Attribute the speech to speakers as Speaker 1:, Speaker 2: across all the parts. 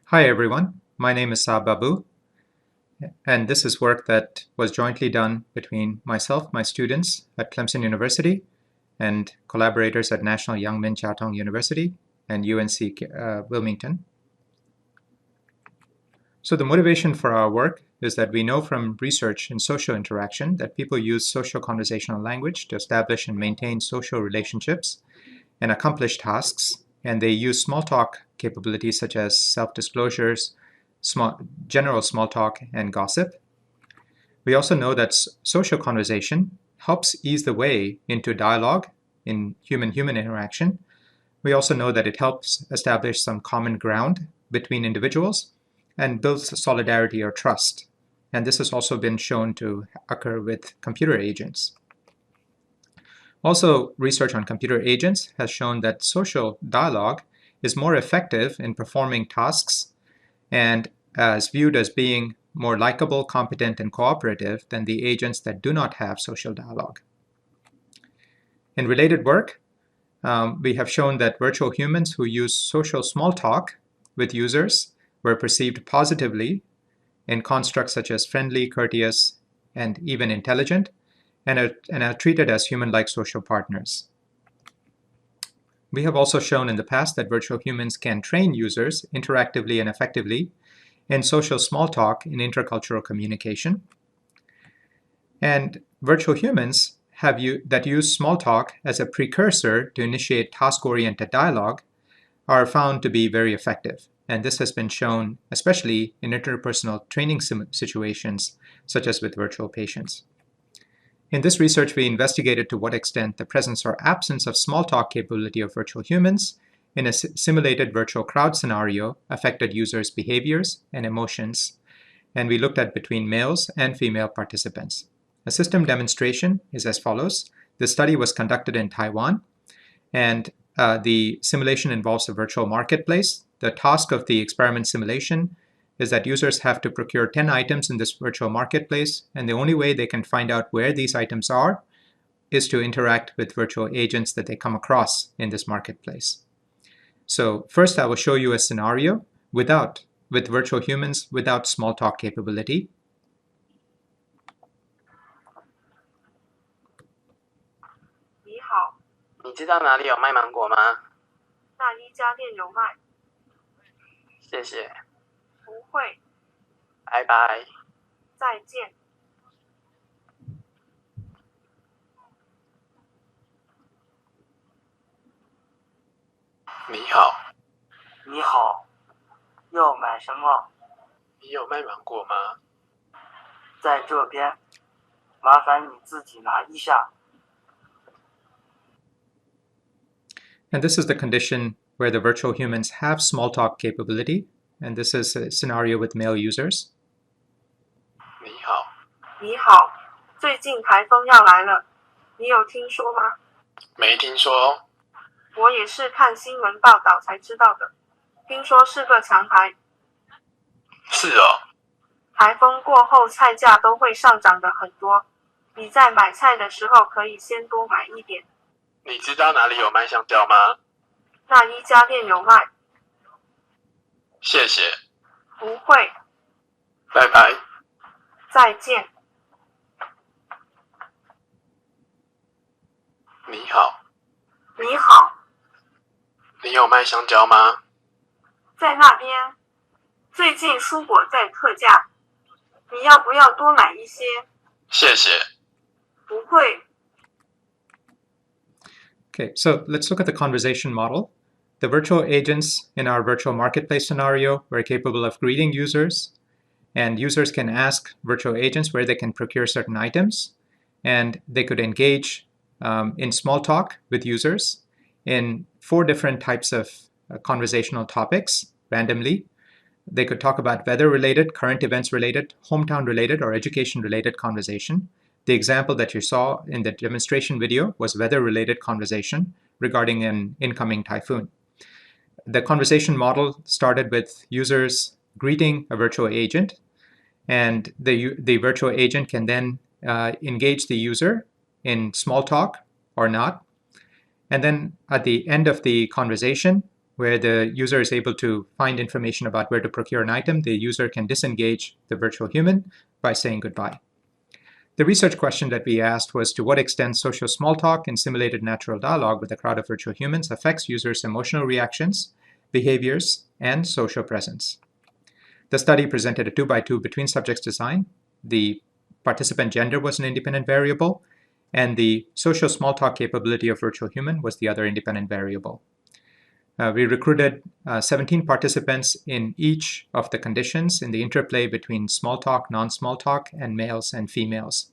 Speaker 1: Hi everyone, my name is Saab Babu, and this is work that was jointly done between myself, my students at Clemson University, and collaborators at National Young Min Chiao Tung University and UNC Wilmington. So the motivation for our work is that we know from research in social interaction that people use social conversational language to establish and maintain social relationships and accomplish tasks, and they use small talk capabilities such as self-disclosures, general small talk, and gossip. We also know that social conversation helps ease the way into dialogue in human-human interaction. We also know that it helps establish some common ground between individuals and builds solidarity or trust. And this has also been shown to occur with computer agents. Also, research on computer agents has shown that social dialogue is more effective in performing tasks and is viewed as being more likable, competent, and cooperative than the agents that do not have social dialogue. In related work, we have shown that virtual humans who use social small talk with users were perceived positively in constructs such as friendly, courteous, and even intelligent, and are treated as human-like social partners. We have also shown in the past that virtual humans can train users interactively and effectively in social small talk in intercultural communication. And virtual humans that use small talk as a precursor to initiate task-oriented dialogue are found to be very effective. And this has been shown especially in interpersonal training situations, such as with virtual patients. In this research, we investigated to what extent the presence or absence of small talk capability of virtual humans in a simulated virtual crowd scenario affected users' behaviors and emotions, and we looked at between males and female participants. A system demonstration is as follows. The study was conducted in Taiwan, and the simulation involves a virtual marketplace. The task of the experiment simulation is that users have to procure 10 items in this virtual marketplace, and the only way they can find out where these items are is to interact with virtual agents that they come across in this marketplace. So first I will show you a scenario with virtual humans without small talk capability.
Speaker 2: 你好，
Speaker 3: 你知道哪里有卖芒果吗？
Speaker 2: 那一家店有卖。
Speaker 3: 谢谢。
Speaker 2: 不会。
Speaker 3: 拜拜。
Speaker 2: 再见。
Speaker 3: 你好。
Speaker 4: 你好，要买什么？
Speaker 3: 你有卖芒果吗？
Speaker 4: 在这边，麻烦你自己拿一下。
Speaker 1: And this is the condition where the virtual humans have small talk capability. And this is a scenario with male users.
Speaker 3: 你好。
Speaker 2: 你好，最近台风要来了，你有听说吗？
Speaker 3: 没听说。
Speaker 2: 我也是看新闻报道才知道的，听说是个强台。
Speaker 3: 是哦。
Speaker 2: 台风过后菜价都会上涨的很多，你在买菜的时候可以先多买一点。
Speaker 3: 你知道哪里有卖香蕉吗？
Speaker 2: 那一家店有卖。
Speaker 3: 谢谢。
Speaker 2: 不会。
Speaker 3: 拜拜。
Speaker 2: 再见。
Speaker 3: 你好。
Speaker 2: 你好。
Speaker 3: 你有卖香蕉吗？
Speaker 2: 在那边。最近蔬果在特价，你要不要多买一些？
Speaker 3: 谢谢。
Speaker 2: 不会。
Speaker 1: Okay, so let's look at the conversation model. The virtual agents in our virtual marketplace scenario were capable of greeting users, and users can ask virtual agents where they can procure certain items, and they could engage in small talk with users in 4 different types of conversational topics randomly. They could talk about weather-related, current events-related, hometown-related, or education-related conversation. The example that you saw in the demonstration video was weather-related conversation regarding an incoming typhoon. The conversation model started with users greeting a virtual agent, and the virtual agent can then engage the user in small talk or not. And then at the end of the conversation, where the user is able to find information about where to procure an item, the user can disengage the virtual human by saying goodbye. The research question that we asked was to what extent social small talk and simulated natural dialogue with a crowd of virtual humans affects users' emotional reactions, behaviors, and social presence. The study presented a 2x2 between subjects design. The participant gender was an independent variable, and the social small talk capability of virtual human was the other independent variable. We recruited 17 participants in each of the conditions in the interplay between small talk, non-small talk, and males and females.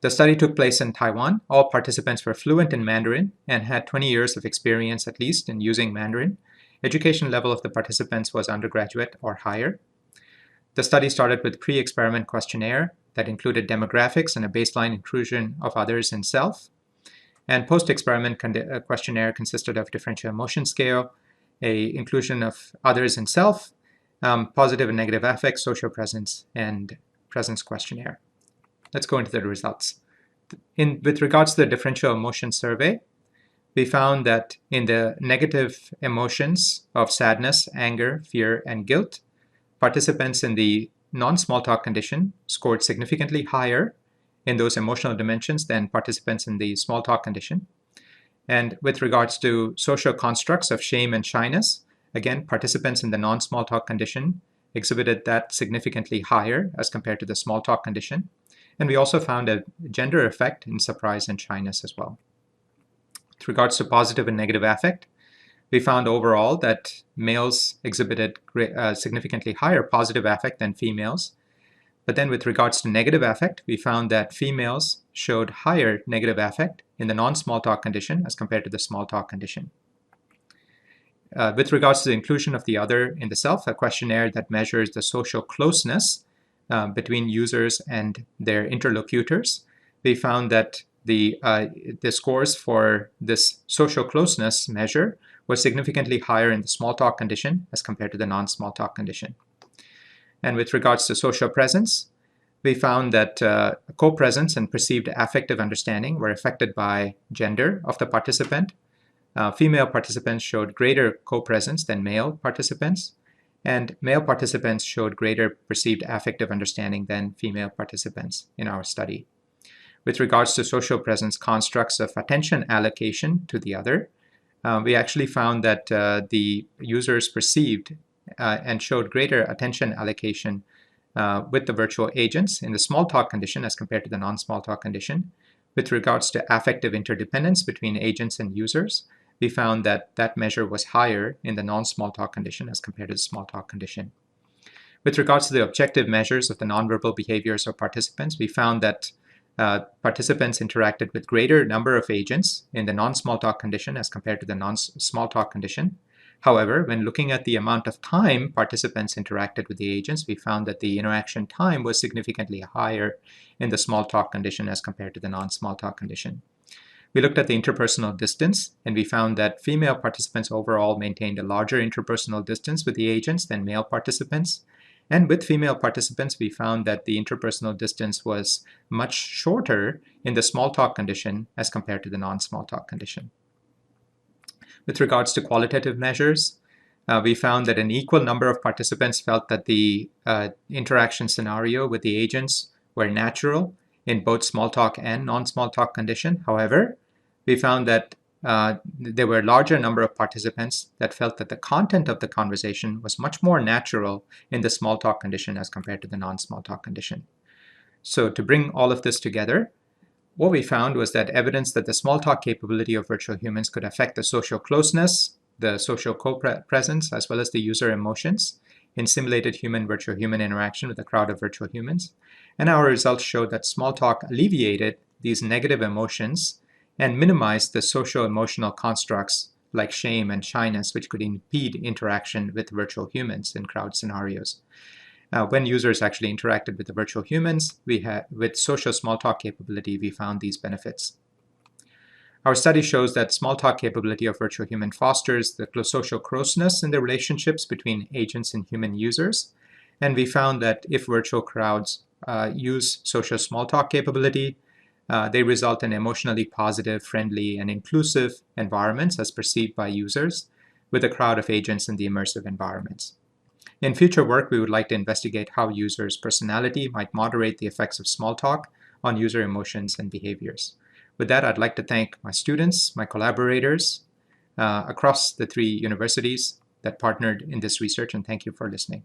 Speaker 1: The study took place in Taiwan. All participants were fluent in Mandarin and had 20 years of experience at least in using Mandarin. Education level of the participants was undergraduate or higher. The study started with pre-experiment questionnaire that included demographics and a baseline inclusion of others and self. And post-experiment questionnaire consisted of differential emotion scale, a inclusion of others and self, positive and negative affect, social presence, and presence questionnaire. Let's go into the results. With regards to the differential emotion survey, we found that in the negative emotions of sadness, anger, fear, and guilt, participants in the non-small talk condition scored significantly higher in those emotional dimensions than participants in the small talk condition. And with regards to social constructs of shame and shyness, again, participants in the non-small talk condition exhibited that significantly higher as compared to the small talk condition. And we also found a gender effect in surprise and shyness as well. With regards to positive and negative affect, we found overall that males exhibited significantly higher positive affect than females. But then with regards to negative affect, we found that females showed higher negative affect in the non-small talk condition as compared to the small talk condition. With regards to the inclusion of the other in the self, a questionnaire that measures the social closeness between users and their interlocutors, we found that the scores for this social closeness measure was significantly higher in the small talk condition as compared to the non-small talk condition. And with regards to social presence, we found that co-presence and perceived affective understanding were affected by gender of the participant. Female participants showed greater co-presence than male participants, and male participants showed greater perceived affective understanding than female participants in our study. With regards to social presence constructs of attention allocation to the other, we actually found that the users perceived and showed greater attention allocation with the virtual agents in the small talk condition as compared to the non-small talk condition. With regards to affective interdependence between agents and users, we found that that measure was higher in the non-small talk condition as compared to the small talk condition. With regards to the objective measures of the nonverbal behaviors of participants, we found that participants interacted with greater number of agents in the non-small talk condition as compared to the non-small talk condition. However, when looking at the amount of time participants interacted with the agents, we found that the interaction time was significantly higher in the small talk condition as compared to the non-small talk condition. We looked at the interpersonal distance, and we found that female participants overall maintained a larger interpersonal distance with the agents than male participants. And with female participants, we found that the interpersonal distance was much shorter in the small talk condition as compared to the non-small talk condition. With regards to qualitative measures, we found that an equal number of participants felt that the interaction scenario with the agents were natural in both small talk and non-small talk condition. However, we found that there were a larger number of participants that felt that the content of the conversation was much more natural in the small talk condition as compared to the non-small talk condition. So to bring all of this together, what we found was that evidence that the small talk capability of virtual humans could affect the social closeness, the social co-presence, as well as the user emotions in simulated human-virtual human interaction with a crowd of virtual humans. And our results showed that small talk alleviated these negative emotions and minimized the social emotional constructs like shame and shyness, which could impede interaction with virtual humans in crowd scenarios. When users actually interacted with the virtual humans, with social small talk capability, we found these benefits. Our study shows that small talk capability of virtual human fosters the social closeness in the relationships between agents and human users. And we found that if virtual crowds use social small talk capability, they result in emotionally positive, friendly, and inclusive environments as perceived by users, with a crowd of agents in the immersive environments. In future work, we would like to investigate how users' personality might moderate the effects of small talk on user emotions and behaviors. With that, I'd like to thank my students, my collaborators across the 3 universities that partnered in this research, and thank you for listening.